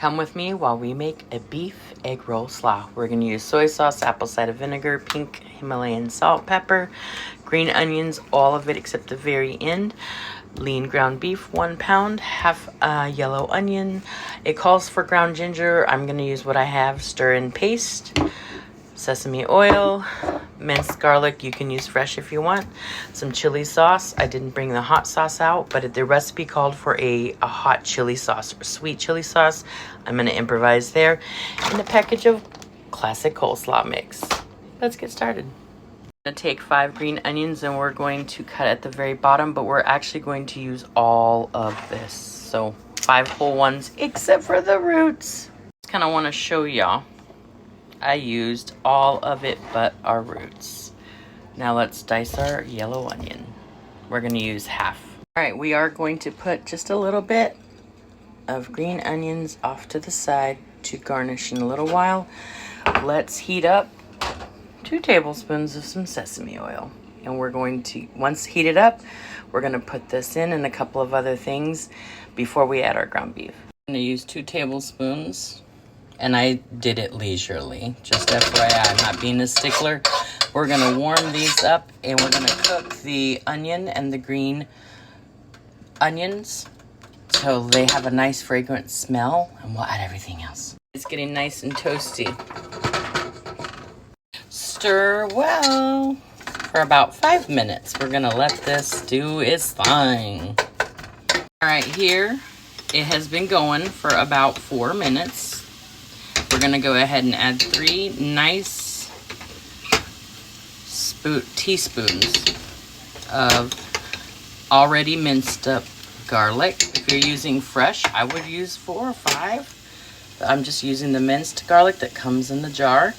Come with me while we make a beef egg roll slaw. We're going to use soy sauce, apple cider vinegar, pink Himalayan salt, pepper, green onions, all of it except the very end. Lean ground beef, 1 pound, half a yellow onion. It calls for ground ginger. I'm going to use what I have, stir in paste, sesame oil, minced garlic. You can use fresh if you want. Some chili sauce. I didn't bring the hot sauce out, but the recipe called for a hot chili sauce or sweet chili sauce. I'm going to improvise there. And a package of classic coleslaw mix. Let's get started. I'm going to take 5 green onions and we're going to cut at the very bottom, but we're actually going to use all of this. So 5 whole ones except for the roots. Just kind of want to show y'all. I used all of it but our roots. Now let's dice our yellow onion. We're going to use half. All right, we are going to put just a little bit of green onions off to the side to garnish in a little while. Let's heat up 2 tablespoons of some sesame oil. And we're going to, once heated up, we're going to put this in and a couple of other things before we add our ground beef. I'm going to use 2 tablespoons. And I did it leisurely. Just FYI, I'm not being a stickler. We're gonna warm these up and we're gonna cook the onion and the green onions so they have a nice fragrant smell, and we'll add everything else. It's getting nice and toasty. Stir well for about 5 minutes. We're gonna let this do its thing. All right, here it has been going for about 4 minutes. We're going to go ahead and add 3 nice teaspoons of already minced up garlic. If you're using fresh, I would use 4 or 5. But I'm just using the minced garlic that comes in the jar.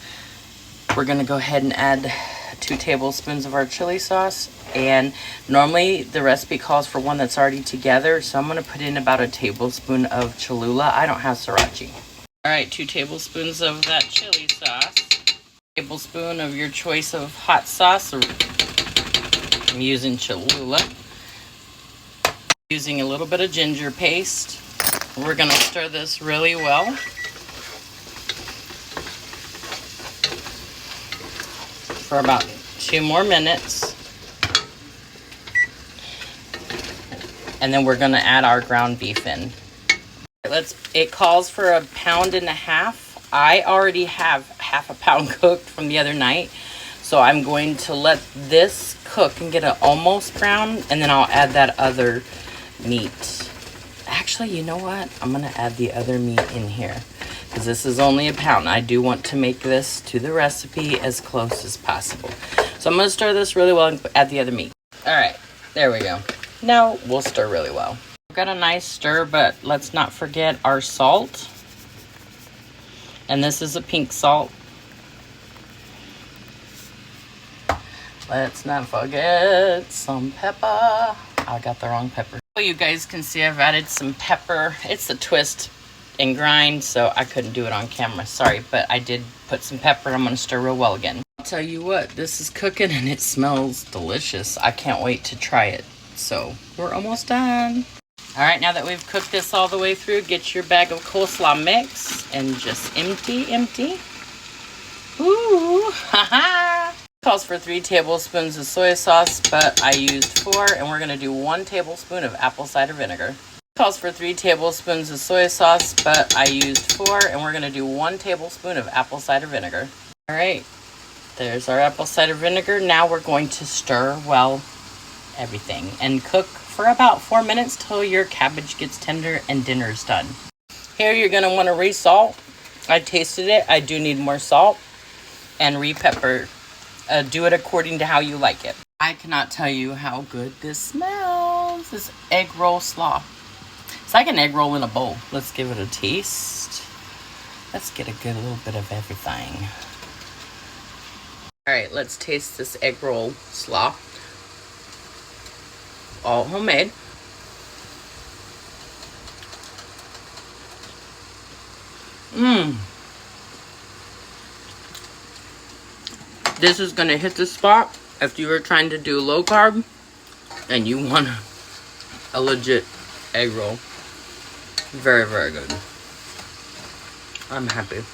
We're going to go ahead and add 2 tablespoons of our chili sauce. And normally the recipe calls for one that's already together. So I'm going to put in about a tablespoon of Cholula. I don't have sriracha. All right, 2 tablespoons of that chili sauce. Tablespoon of your choice of hot sauce. I'm using Cholula. Using a little bit of ginger paste. We're gonna stir this really well. For about 2 more minutes. And then we're gonna add our ground beef in. It calls for 1.5 pounds. I already have half a pound cooked from the other night. So I'm going to let this cook and get it almost brown. And then I'll add that other meat. Actually, you know what? I'm going to add the other meat in here. Because this is only 1 pound. I do want to make this to the recipe as close as possible. So I'm going to stir this really well and add the other meat. All right. There we go. Now we'll stir really well. Got a nice stir, but let's not forget our salt. And this is a pink salt. Let's not forget some pepper. I got the wrong pepper. So you guys can see I've added some pepper. It's a twist and grind, so I couldn't do it on camera. Sorry, but I did put some pepper. I'm going to stir real well again. I'll tell you what, this is cooking and it smells delicious. I can't wait to try it. So we're almost done. All right, now that we've cooked this all the way through, get your bag of coleslaw mix and just empty. Ooh, haha. Calls for 3 tablespoons of soy sauce, but I used 4, and we're gonna do 1 tablespoon of apple cider vinegar. Calls for 3 tablespoons of soy sauce, but I used 4, and we're gonna do 1 tablespoon of apple cider vinegar. All right, there's our apple cider vinegar. Now we're going to stir well everything and cook for about 4 minutes till your cabbage gets tender and dinner's done. Here you're going to want to re-salt. I tasted it. I do need more salt. And re-pepper. Do it according to how you like it. I cannot tell you how good this smells. This egg roll slaw. It's like an egg roll in a bowl. Let's give it a taste. Let's get a good little bit of everything. All right, let's taste this egg roll slaw. All homemade. This is gonna hit the spot if you were trying to do low carb and you want a legit egg roll. Very, very good. I'm happy.